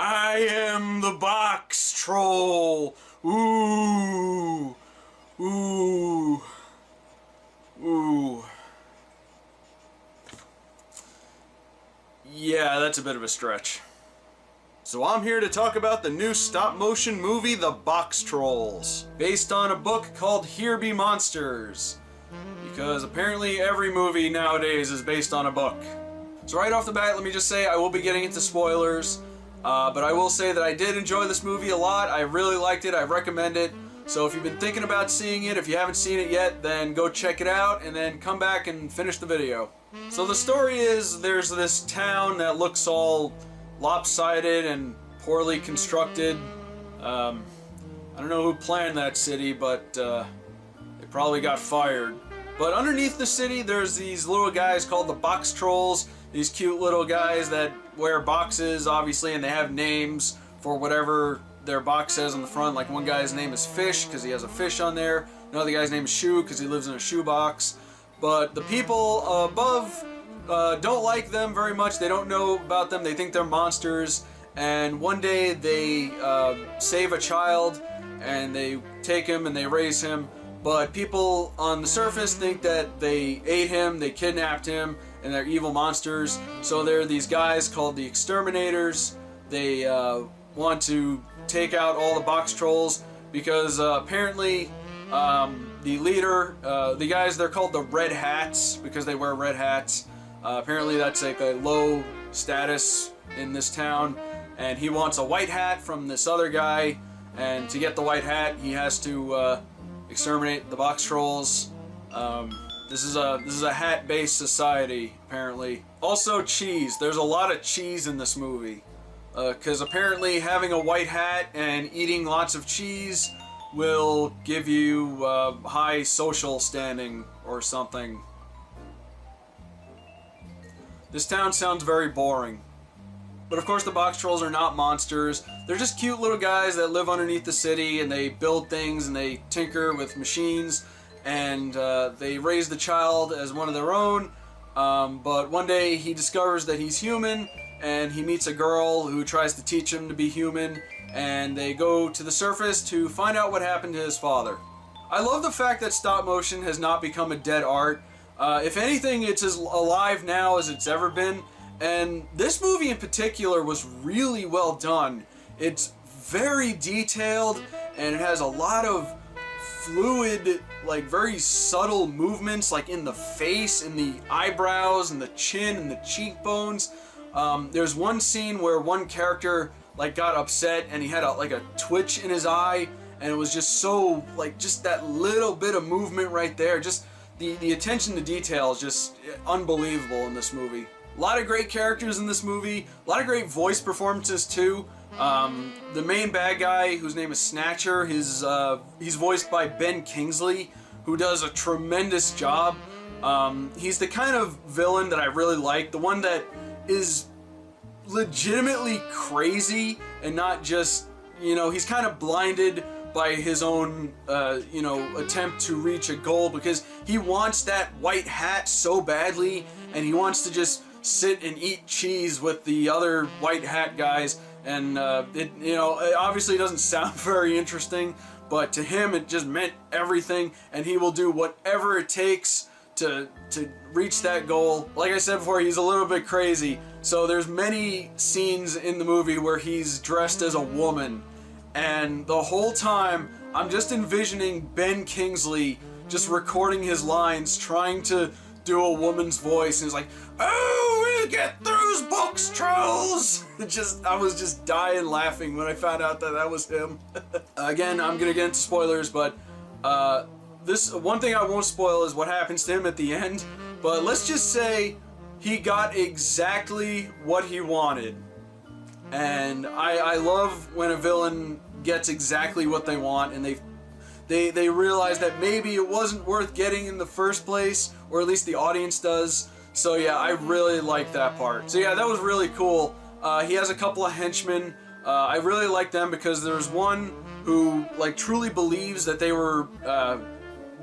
I am the box troll. Ooh. Ooh. Ooh. Yeah, that's a bit of a stretch. So I'm here to talk about the new stop-motion movie, The Boxtrolls, based on a book called Here Be Monsters, because apparently every movie nowadays is based on a book. So right off the bat, let me just say I will be getting into spoilers, but I will say that I did enjoy this movie a lot. I really liked it. I recommend it. So if you've been thinking about seeing it, if you haven't seen it yet, then go check it out and then come back and finish the video. So the story is there's this town that looks all lopsided and poorly constructed. I don't know who planned that city, but they probably got fired. But underneath the city, there's these little guys called the Boxtrolls. These cute little guys that wear boxes, obviously, and they have names for whatever their box says on the front. Like one guy's name is Fish because he has a fish on there. Another guy's name is Shoe because he lives in a shoe box. But the people above don't like them very much. They don't know about them. They think they're monsters. And one day they save a child and they take him and they raise him. But people on the surface think that they ate him, they kidnapped him, and they're evil monsters. So there are these guys called the Exterminators. They want to take out all the box trolls because apparently the leader, the guys, they're called the Red Hats because they wear red hats. Apparently that's like a low status in this town, and he wants a white hat from this other guy, and to get the white hat he has to exterminate the box trolls. This is a hat-based society, apparently. Also cheese. There's a lot of cheese in this movie. Because apparently having a white hat and eating lots of cheese will give you high social standing or something. This town sounds very boring. But of course the box trolls are not monsters. They're just cute little guys that live underneath the city and they build things and they tinker with machines, and they raise the child as one of their own. But one day he discovers that he's human, and he meets a girl who tries to teach him to be human, and they go to the surface to find out what happened to his father. I love the fact that stop motion has not become a dead art. If anything, it's as alive now as it's ever been, and this movie in particular was really well done. It's very detailed, and it has a lot of fluid, like very subtle movements, like in the face, in the eyebrows, and the chin, and the cheekbones. There's one scene where one character like got upset and he had like a twitch in his eye, and it was just so like just that little bit of movement right there. Just the attention to detail is just unbelievable in this movie. A lot of great characters in this movie. A lot of great voice performances too. The main bad guy, whose name is Snatcher, he's voiced by Ben Kingsley, who does a tremendous job. He's the kind of villain that I really like. The one that is legitimately crazy and not just, you know, he's kind of blinded by his own, you know, attempt to reach a goal because he wants that white hat so badly, and he wants to just sit and eat cheese with the other white hat guys, and it, you know, it obviously doesn't sound very interesting, but to him it just meant everything, and he will do whatever it takes to reach that goal. Like I said before, he's a little bit crazy, so there's many scenes in the movie where he's dressed as a woman, and the whole time I'm just envisioning Ben Kingsley just recording his lines, trying to do a woman's voice, and he's like, "Oh, we'll get those box trolls!" I was just dying laughing when I found out that that was him. Again, I'm gonna get into spoilers, but this one thing I won't spoil is what happens to him at the end. But let's just say he got exactly what he wanted, and I love when a villain gets exactly what they want, and they realize that maybe it wasn't worth getting in the first place, or at least the audience does. So yeah, I really like that part. So yeah, that was really cool. He has a couple of henchmen. I really like them because there's one who like truly believes that they were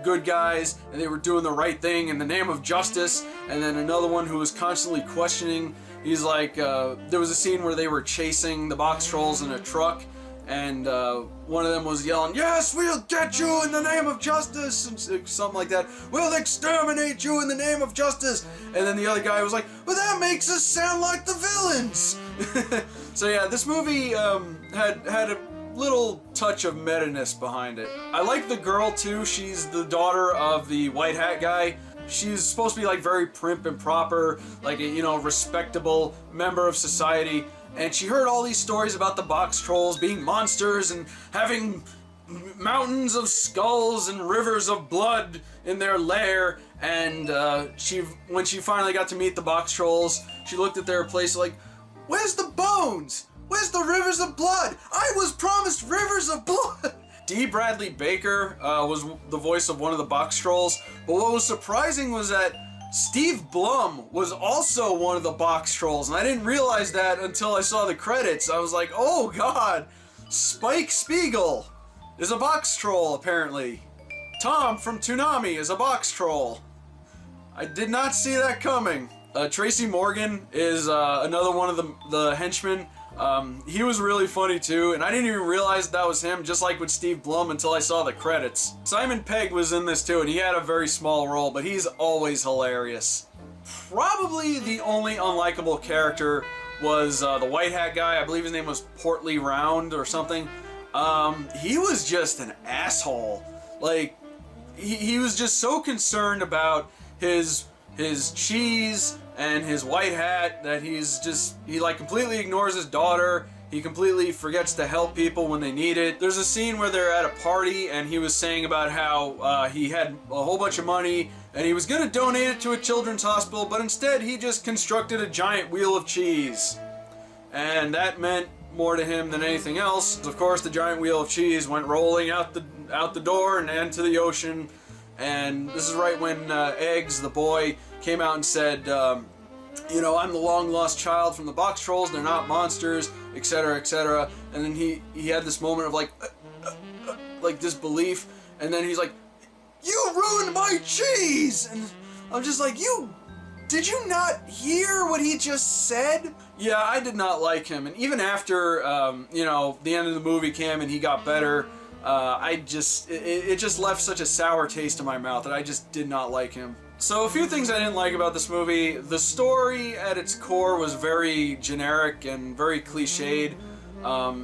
good guys and they were doing the right thing in the name of justice, and then another one who was constantly questioning He's like, there was a scene where they were chasing the Boxtrolls in a truck, and one of them was yelling, "Yes, we'll get you in the name of justice," and something like that. "We'll exterminate you in the name of justice." And then the other guy was like, "Well, that makes us sound like the villains." So yeah, this movie had a little touch of meta-ness behind it. I like the girl too. She's the daughter of the white hat guy. She's supposed to be like very prim and proper, like a, you know, respectable member of society. And she heard all these stories about the Boxtrolls being monsters and having mountains of skulls and rivers of blood in their lair. And when she finally got to meet the Boxtrolls, she looked at their place like, "Where's the bones? Where's the rivers of blood? I was promised rivers of blood." D. Bradley Baker was the voice of one of the Boxtrolls, but what was surprising was that Steve Blum was also one of the Boxtrolls, and I didn't realize that until I saw the credits. I was like, oh god, Spike Spiegel is a Boxtroll apparently. Tom from Toonami is a Boxtroll. I did not see that coming. Tracy Morgan is another one of the henchmen. He was really funny too, and I didn't even realize that was him, just like with Steve Blum, until I saw the credits. Simon Pegg was in this too, and he had a very small role, but he's always hilarious. Probably the only unlikable character was the white hat guy. I believe his name was Portly Round or something. He was just an asshole. Like, he was just so concerned about his cheese and his white hat that he like completely ignores his daughter. He completely forgets to help people when they need it. There's a scene where they're at a party and he was saying about how he had a whole bunch of money and he was gonna donate it to a children's hospital, but instead he just constructed a giant wheel of cheese. And that meant more to him than anything else. Of course, the giant wheel of cheese went rolling out the door and into the ocean. And this is right when Eggs, the boy, came out and said, you know, "I'm the long-lost child from the Boxtrolls, they're not monsters," etc., etc. And then he had this moment of like disbelief, and then he's like, "You ruined my cheese!" And I'm just like, did you not hear what he just said? Yeah, I did not like him, and even after, you know, the end of the movie came and he got better, it just left such a sour taste in my mouth that I just did not like him. So a few things I didn't like about this movie. The story at its core was very generic and very cliched,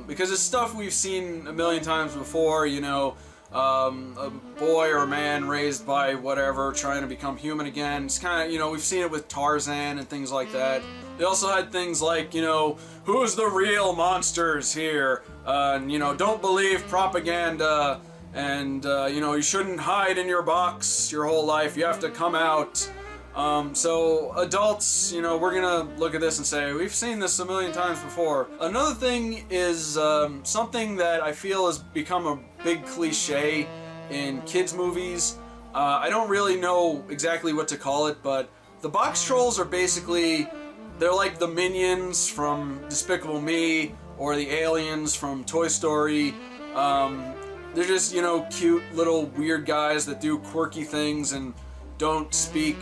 because it's stuff we've seen a million times before, you know, a boy or a man raised by whatever trying to become human again. It's kind of, you know, we've seen it with Tarzan and things like that. They also had things like, you know, who's the real monsters here? And, you know, don't believe propaganda. And, you know, you shouldn't hide in your box your whole life. You have to come out. So adults, you know, we're gonna look at this and say, we've seen this a million times before. Another thing is something that I feel has become a big cliche in kids' movies. I don't really know exactly what to call it, but the Boxtrolls are basically, they're like the Minions from Despicable Me or the aliens from Toy Story. They're just, you know, cute little weird guys that do quirky things and don't speak,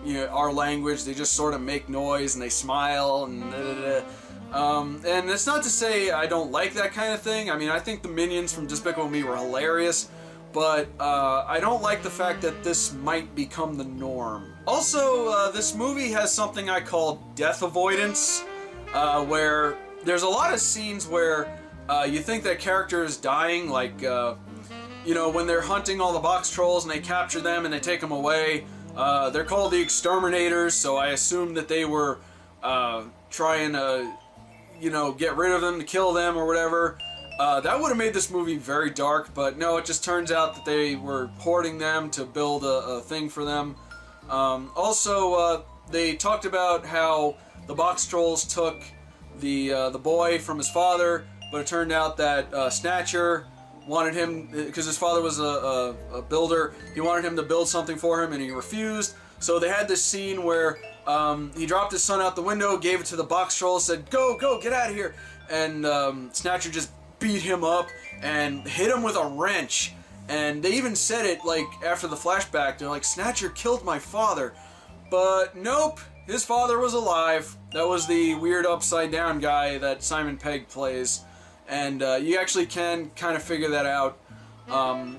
you know, our language. They just sort of make noise and they smile and and it's not to say I don't like that kind of thing. I mean, I think the Minions from Despicable Me were hilarious, but I don't like the fact that this might become the norm. Also, this movie has something I call death avoidance, where there's a lot of scenes where you think that character is dying, like, you know, when they're hunting all the Boxtrolls and they capture them and they take them away. They're called the Exterminators, so I assume that they were trying to, you know, get rid of them, to kill them or whatever. That would have made this movie very dark, but no, it just turns out that they were hoarding them to build a thing for them. Also, they talked about how the Boxtrolls took the boy from his father, but it turned out that Snatcher wanted him, because his father was a builder, he wanted him to build something for him and he refused. So they had this scene where he dropped his son out the window, gave it to the Boxtrolls, said, go, get out of here. And Snatcher just beat him up and hit him with a wrench. And they even said it, like, after the flashback, they're like, Snatcher killed my father. But nope, His father was alive. That was the weird upside down guy that Simon Pegg plays. And you actually can kind of figure that out.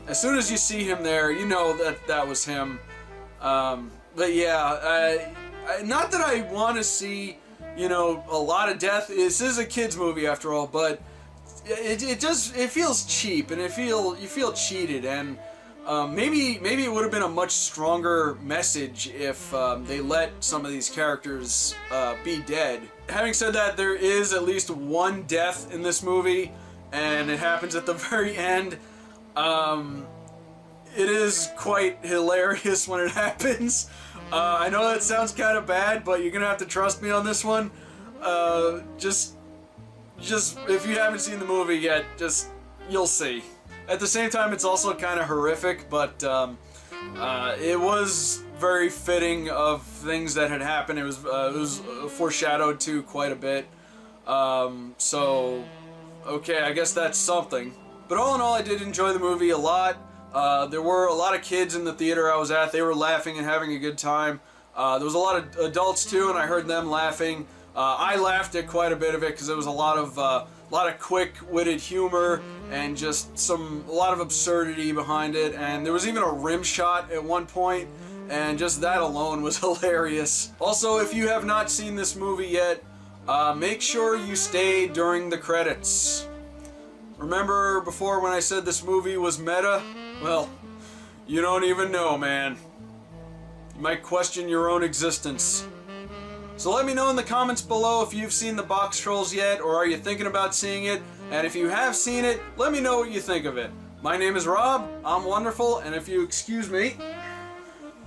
As soon as you see him there, you know that that was him. But yeah, not that I want to see, you know, a lot of death. This is a kids movie after all, but it feels cheap, and you feel cheated, and maybe it would have been a much stronger message if they let some of these characters be dead. Having said that, there is at least one death in this movie, and it happens at the very end. It is quite hilarious when it happens. I know that sounds kind of bad, but you're gonna have to trust me on this one. Just if you haven't seen the movie yet, you'll see. At the same time, it's also kind of horrific, but it was very fitting of things that had happened. It was foreshadowed to quite a bit. So, okay, I guess that's something. But all in all, I did enjoy the movie a lot. There were a lot of kids in the theater I was at. They were laughing and having a good time. There was a lot of adults too, and I heard them laughing. I laughed at quite a bit of it because there was a lot of quick-witted humor and just a lot of absurdity behind it. And there was even a rim shot at one point, and just that alone was hilarious. Also, if you have not seen this movie yet, make sure you stay during the credits. Remember before when I said this movie was meta? Well, you don't even know, man. You might question your own existence. So let me know in the comments below if you've seen the Boxtrolls yet, or are you thinking about seeing it? And if you have seen it, let me know what you think of it. My name is Rob, I'm wonderful, and if you excuse me,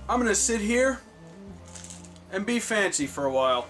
I'm gonna sit here and be fancy for a while.